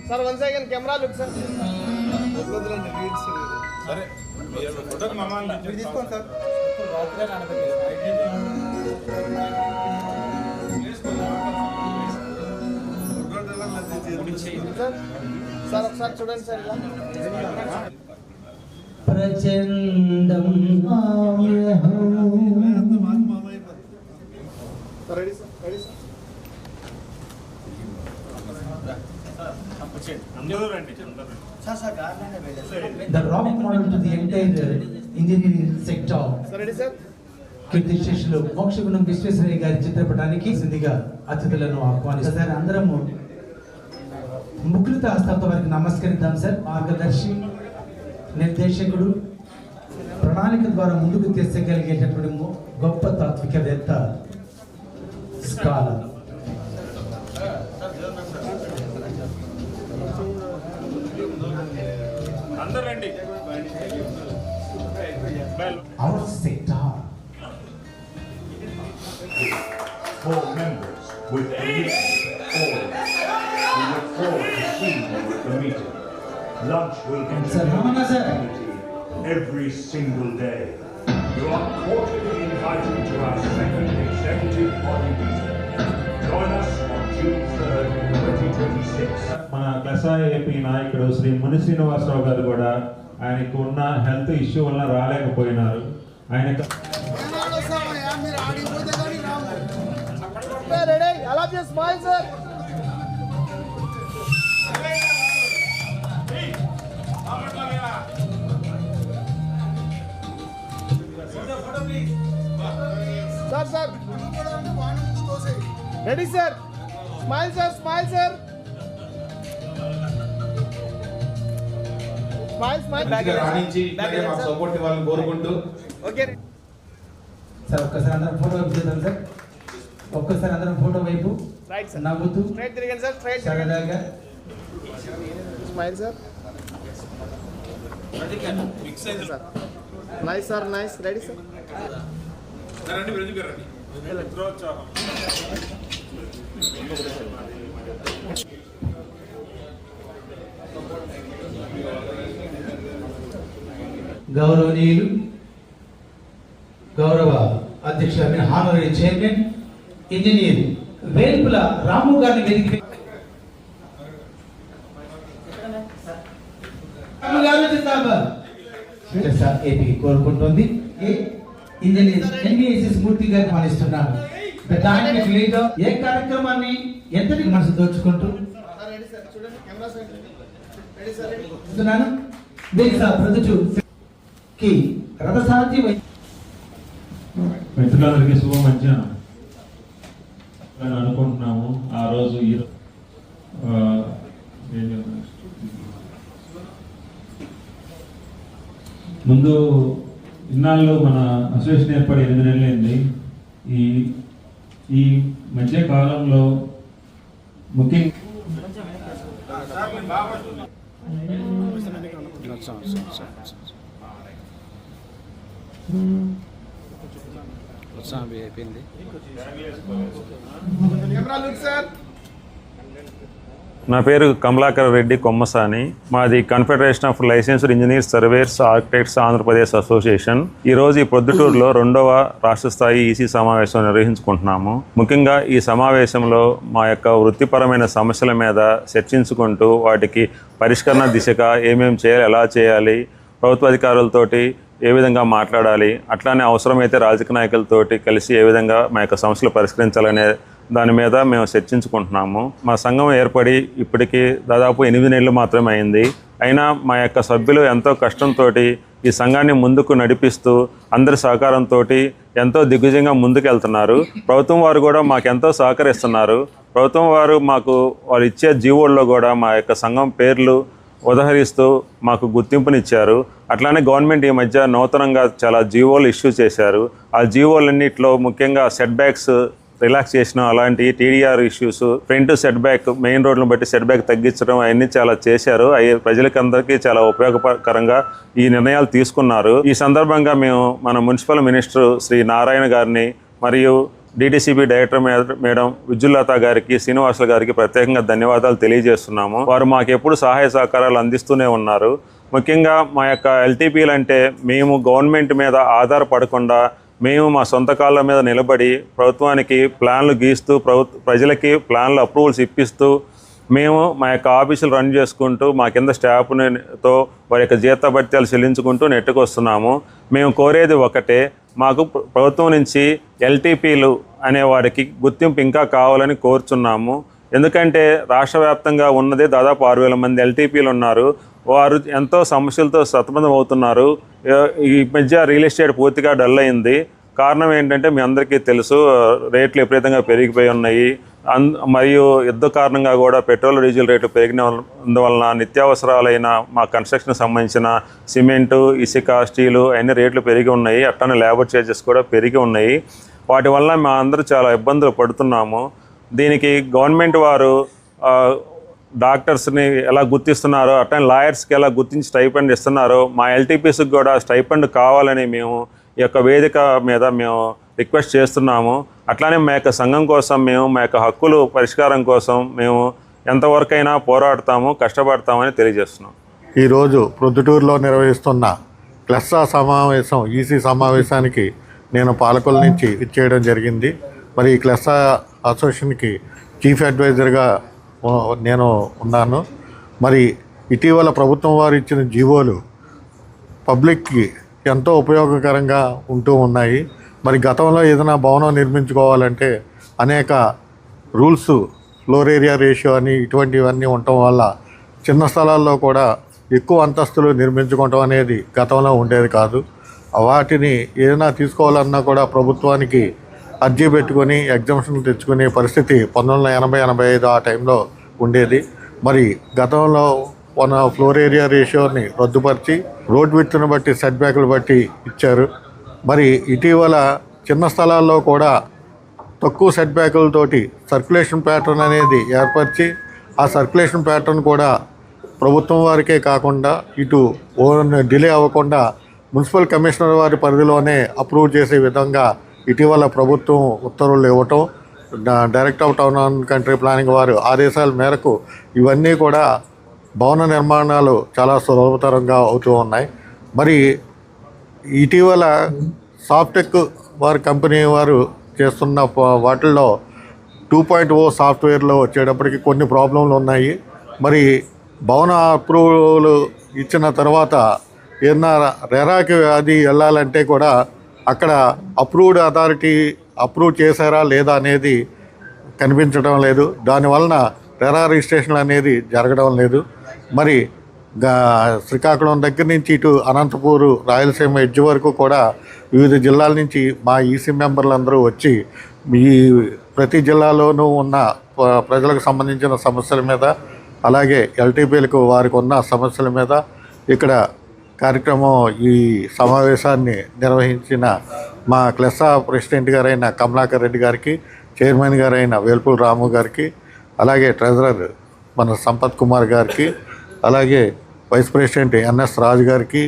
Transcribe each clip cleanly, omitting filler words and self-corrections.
Sir 1 second camera look sir. సరే ఫోటోకి మమ్మల్ని తీసుకోండి సార్. సార్ ఒకసారి చూడండి సార్. ప్రచండం ready sir, ready sir. The role model to the entire engineering sector. Ready sir. కీర్తి శేషులు మోక్షగుణం విశ్వేశ్వరయ్య గారి చిత్రపటానికి సింధిగా అతిథులను ఆహ్వానిస్తారు. సార్ అందరము ముకులిత హస్తంతో వారికి నమస్కరిద్దాం సార్. మార్గదర్శి, నిర్దేశకుడు, ప్రణాళిక ద్వారా ముందుకు తీసుకెళ్ళగలిగేటటువంటి గొప్ప తాత్వికవేత్త, scholar. Our sector. 4 members with permission. All. We look forward to seeing you at the meeting. Lunch will continue every single day. You are cordially invited to our second executive body meeting. Join us on June 3rd, 2026. మన క్లసా AP నాయకుడు శ్రీ ముని శ్రీనివాసరావు గారు కూడా ఆయనకు ఉన్న health issue వల్ల రాలేకపోయినారు. ఆయన sir ready sir. Smile sir, smile sir, smile smile. రాణించి మాకు సపోర్ట్ ఇవ్వాలని కోరుకుంటూ. ఓకే సార్ ఒక్కసారి అందరం ఫోటో వైపు చేద్దాం సార్. ఒక్కసారి అందరం ఫోటో వైపు రైట్ సార్. నవ్వుతూ స్ట్రైట్ తిరగండి సార్, స్ట్రైట్ సరదాగా. Smile sir. Sir nice sir, nice. Ready sir. గౌరవనీయులు, గౌరవ అధ్యక్షులు, హానరీ చైర్మన్ ఇంజనీర్ వేల్పుల రాము గారిని వేదిక ఏపీ కోరుకుంటుంది. ఇంజనీర్ ఎన్బిఎస్ఎస్ మూర్తి గారిని మానిస్తున్నాను. ఏ కార్యక్రమాన్ని ఎంతటి మనసు దోచుకుంటూ రథసారథి మిత్రులందరికీ శుభ మధ్యాహ్నం అని అనుకుంటున్నాము. ఆ రోజు ముందు ఇన్నాళ్ళు మన అసోసియేషన్ ఏర్పడి 8 నెలలైంది. ఈ మధ్య కాలంలో ముఖ్యంగా నా పేరు కమలాకర్ రెడ్డి కొమ్మసాని. మాది confederation of licensed engineers, surveyors, architects Andhra Pradesh association. ఈరోజు ఈ ప్రొద్దుటూరులో 2వ రాష్ట్ర స్థాయి ఈసీ సమావేశం నిర్వహించుకుంటున్నాము. ముఖ్యంగా ఈ సమావేశంలో మా యొక్క వృత్తిపరమైన సమస్యల మీద చర్చించుకుంటూ వాటికి పరిష్కరణ దిశగా ఏమేమి చేయాలి, ఎలా చేయాలి, ప్రభుత్వ అధికారులతోటి ఏ విధంగా మాట్లాడాలి, అట్లానే అవసరమైతే రాజకీయ నాయకులతోటి కలిసి ఏ విధంగా మా యొక్క సమస్యలు పరిష్కరించాలనే దాని మీద మేము చర్చించుకుంటున్నాము. మా సంఘం ఏర్పడి ఇప్పటికీ దాదాపు 8 నెలలు మాత్రమే అయింది. అయినా మా యొక్క సభ్యులు ఎంతో కష్టంతో ఈ సంఘాన్ని ముందుకు నడిపిస్తూ అందరి సహకారంతో ఎంతో దిగ్విజయంగా ముందుకెళ్తున్నారు. ప్రభుత్వం వారు కూడా మాకు ఎంతో సహకరిస్తున్నారు. ప్రభుత్వం వారు వారు ఇచ్చే జీవోల్లో కూడా మా యొక్క సంఘం పేర్లు ఉదహరిస్తూ మాకు గుర్తింపునిచ్చారు. అట్లానే గవర్నమెంట్ ఈ మధ్య నూతనంగా చాలా జీవోలు ఇష్యూ చేశారు. ఆ జీవోలన్నింటిలో ముఖ్యంగా సెట్ బ్యాక్స్ రిలాక్స్ చేసిన అలాంటి TDR issues, front set back, main రోడ్లను బట్టి సెట్ బ్యాక్ తగ్గించడం అవన్నీ చాలా చేశారు. అవి ప్రజలకందరికీ చాలా ఉపయోగకరంగా ఈ నిర్ణయాలు తీసుకున్నారు. ఈ సందర్భంగా మేము మన మున్సిపల్ మినిస్టర్ శ్రీ నారాయణ గారిని మరియు డిటిసిబి డైరెక్టర్ మేడం విద్యుల్లత గారికి, శ్రీనివాసులు గారికి ప్రత్యేకంగా ధన్యవాదాలు తెలియజేస్తున్నాము. వారు మాకు ఎప్పుడు సహాయ సహకారాలు అందిస్తూనే ఉన్నారు. ముఖ్యంగా మా యొక్క ఎల్టీపీలు అంటే మేము గవర్నమెంట్ మీద ఆధారపడకుండా మేము మా సొంత కాళ్ళ మీద నిలబడి ప్రభుత్వానికి ప్లాన్లు గీస్తూ ప్రజలకి ప్లాన్లు అప్రూవల్స్ ఇప్పిస్తూ మేము మా యొక్క ఆఫీసులు రన్ చేసుకుంటూ మా కింద స్టాఫ్తో వారి యొక్క జీతభత్యాలు చెల్లించుకుంటూ నెట్టుకొస్తున్నాము. మేము కోరేది ఒకటే, మాకు ప్రభుత్వం నుంచి ఎల్టీపీలు అనే వారికి గుర్తింపు ఇంకా కావాలని కోరుచున్నాము. ఎందుకంటే రాష్ట్ర వ్యాప్తంగా ఉన్నదే దాదాపు 6,000 మంది ఎల్టీపీలు ఉన్నారు. వారు ఎంతో సమస్యలతో సతమతం అవుతున్నారు. ఈ మధ్య రియల్ ఎస్టేట్ పూర్తిగా డల్ అయింది. కారణం ఏంటంటే మీ అందరికీ తెలుసు, రేట్లు విపరీతంగా పెరిగిపోయి ఉన్నాయి. మరియు యుద్ధ కారణంగా కూడా పెట్రోల్ డీజిల్ రేట్లు పెరిగినందువలన నిత్యావసరాలైన మా కన్స్ట్రక్షన్ సంబంధించిన సిమెంటు, ఇసుక, స్టీలు అన్ని రేట్లు పెరిగి ఉన్నాయి. అట్లనే లేబర్ చార్జెస్ కూడా పెరిగి ఉన్నాయి. వాటి వల్ల మా అందరూ చాలా ఇబ్బందులు పడుతున్నాము. దీనికి గవర్నమెంట్ వారు డాక్టర్స్ని ఎలా గుర్తిస్తున్నారో అట్లనే లాయర్స్కి ఎలా గుర్తించి స్టైపెండ్ ఇస్తున్నారో మా ఎల్టీపీస్కి కూడా స్టైపెండ్ కావాలని మేము ఈ యొక్క వేదిక మీద మేము రిక్వెస్ట్ చేస్తున్నాము. అట్లానే మా యొక్క సంఘం కోసం మేము మా యొక్క హక్కులు పరిష్కారం కోసం మేము ఎంతవరకైనా పోరాడతాము, కష్టపడతామని తెలియజేస్తున్నాం. ఈరోజు ప్రొద్దుటూరులో నిర్వహిస్తున్న క్లెస్సా సమావేశం, ఈసీ సమావేశానికి నేను పాలకుల నుంచి ఇచ్చేయడం జరిగింది. మరి ఈ క్లెస్సా అసోసియేషన్కి చీఫ్ అడ్వైజర్గా నేను ఉన్నాను. మరి ఇటీవల ప్రభుత్వం వారు ఇచ్చిన జీవోలు పబ్లిక్కి ఎంతో ఉపయోగకరంగా ఉంటూ ఉన్నాయి. మరి గతంలో ఏదైనా భవనం నిర్మించుకోవాలంటే అనేక రూల్స్, ఫ్లోర్ ఏరియా రేషియో అని ఇటువంటివన్నీ ఉండటం వల్ల చిన్న స్థలాల్లో కూడా ఎక్కువ అంతస్తులు నిర్మించుకోవటం అనేది గతంలో ఉండేది కాదు. వాటిని ఏదైనా తీసుకోవాలన్నా కూడా ప్రభుత్వానికి అర్జీ పెట్టుకొని ఎగ్జామ్షన్ తెచ్చుకునే పరిస్థితి 1980-85 ఆ టైంలో ఉండేది. మరి గతంలో మన ఫ్లోర్ ఏరియా రేషియోని రద్దుపరిచి రోడ్ విడ్త్ను బట్టి సెట్ బ్యాక్లు బట్టి ఇచ్చారు. మరి ఇటీవల చిన్న స్థలాల్లో కూడా తక్కువ సెట్ బ్యాకులతోటి సర్క్యులేషన్ ప్యాటర్న్ అనేది ఏర్పరిచి ఆ సర్క్యులేషన్ ప్యాటర్న్ కూడా ప్రభుత్వం వారికే కాకుండా ఇటు డిలే అవ్వకుండా మున్సిపల్ కమిషనర్ వారి పరిధిలోనే అప్రూవ్ చేసే విధంగా ఇటీవల ప్రభుత్వం ఉత్తర్వులు ఇవ్వటం, director of town and country planning వారు ఆదేశాల మేరకు ఇవన్నీ కూడా భవన నిర్మాణాలు చాలా సులభతరంగా అవుతూ ఉన్నాయి. మరి ఇటీవల సాఫ్టెక్ వారి కంపెనీ వారు చేస్తున్న వాటిల్లో 2.0 సాఫ్ట్వేర్లో వచ్చేటప్పటికి కొన్ని ప్రాబ్లంలు ఉన్నాయి. మరి భవన అప్రూవల్ ఇచ్చిన తర్వాత ఏదన్నా రెరాకి అది వెళ్ళాలంటే కూడా అక్కడ అప్రూవ్డ్ అథారిటీ అప్రూవ్ చేశారా లేదా అనేది కనిపించడం లేదు. దానివలన రెరా రిజిస్ట్రేషన్ అనేది జరగడం లేదు. మరి శ్రీకాకుళం దగ్గర నుంచి ఇటు అనంతపూర్, రాయలసీమ ఎడ్జ్ వరకు కూడా వివిధ జిల్లాల నుంచి మా ఈసీ మెంబర్లందరూ వచ్చి ఈ ప్రతి జిల్లాలోనూ ఉన్న ప్రజలకు సంబంధించిన సమస్యల మీద, అలాగే ఎల్టీపీలకు వారికి ఉన్న సమస్యల మీద ఇక్కడ కార్యక్రమం ఈ సమావేశాన్ని నిర్వహించిన మా క్లెస్సా ప్రెసిడెంట్ గారైన కమలాకర్ రెడ్డి గారికి, చైర్మన్ గారైన వేల్పూల్ రాము గారికి, అలాగే ట్రెజరర్ మన సంపత్ కుమార్ గారికి, అలాగే వైస్ ప్రెసిడెంట్ ఎన్ఎస్ రాజు గారికి,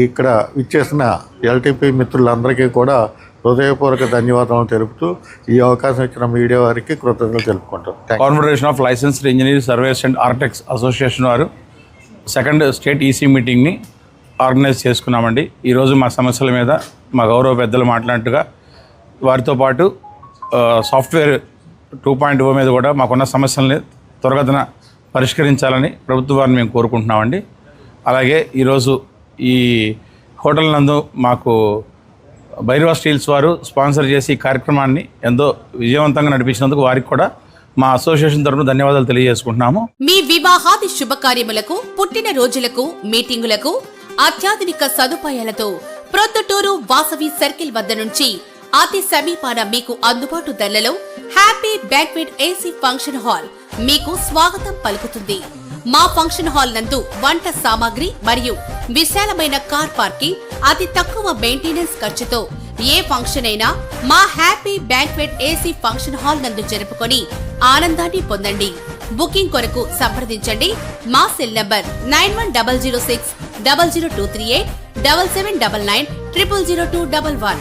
ఇక్కడ ఇచ్చేసిన ఎల్టీపీ మిత్రులందరికీ కూడా హృదయపూర్వక ధన్యవాదాలు తెలుపుతూ ఈ అవకాశం ఇచ్చిన మీడియా వారికి కృతజ్ఞతలు తెలుపుకుంటాం. Confederation of licensed engineer, surveyors and architects association వారు 2nd స్టేట్ ఈసీ మీటింగ్ని ఆర్గనైజ్ చేసుకున్నామండి. ఈరోజు మా సమస్యల మీద మా గౌరవ పెద్దలు మాట్లాడినట్టుగా వారితో పాటు సాఫ్ట్వేర్ 2.0 మీద కూడా మాకున్న సమస్యల్ని త్వరగతిన పరిష్కరించాలని ప్రభుత్వ వారిని మేము కోరుకుంటున్నామండి. అలాగే ఈరోజు ఈ హోటల్ నందు మాకు భైరవ స్టీల్స్ వారు స్పాన్సర్ చేసి ఈ కార్యక్రమాన్ని ఎంతో విజయవంతంగా నడిపించినందుకు వారికి కూడా మా అసోసియేషన్ తరఫున ధన్యవాదాలు తెలియజేసుకుంటున్నాము. మీ వివాహాది శుభకార్యములకు, పుట్టిన రోజులకు, మీటింగులకు అత్యాధునిక సదుపాయాలతో ప్రొద్దుటూరు వాసవి సర్కిల్ వద్ద నుంచి అతి సమీపాన మీకు అందుబాటు ధరలలో happy banquet AC function hall మీకు స్వాగతం పలుకుతుంది. మా ఫంక్షన్ హాల్ నందు వంట సామాగ్రి మరియు విశాలమైన కార్ పార్కింగ్, అతి తక్కువ మెయింటెనెన్స్ ఖర్చుతో ఏ ఫంక్షన్ అయినా మా happy banquet AC function hall నందు జరుపుకొని ఆనందాన్ని పొందండి. బుకింగ్ కొరకు సంప్రదించండి. మా సెల్ నంబర్ 9100600238 7799 000211.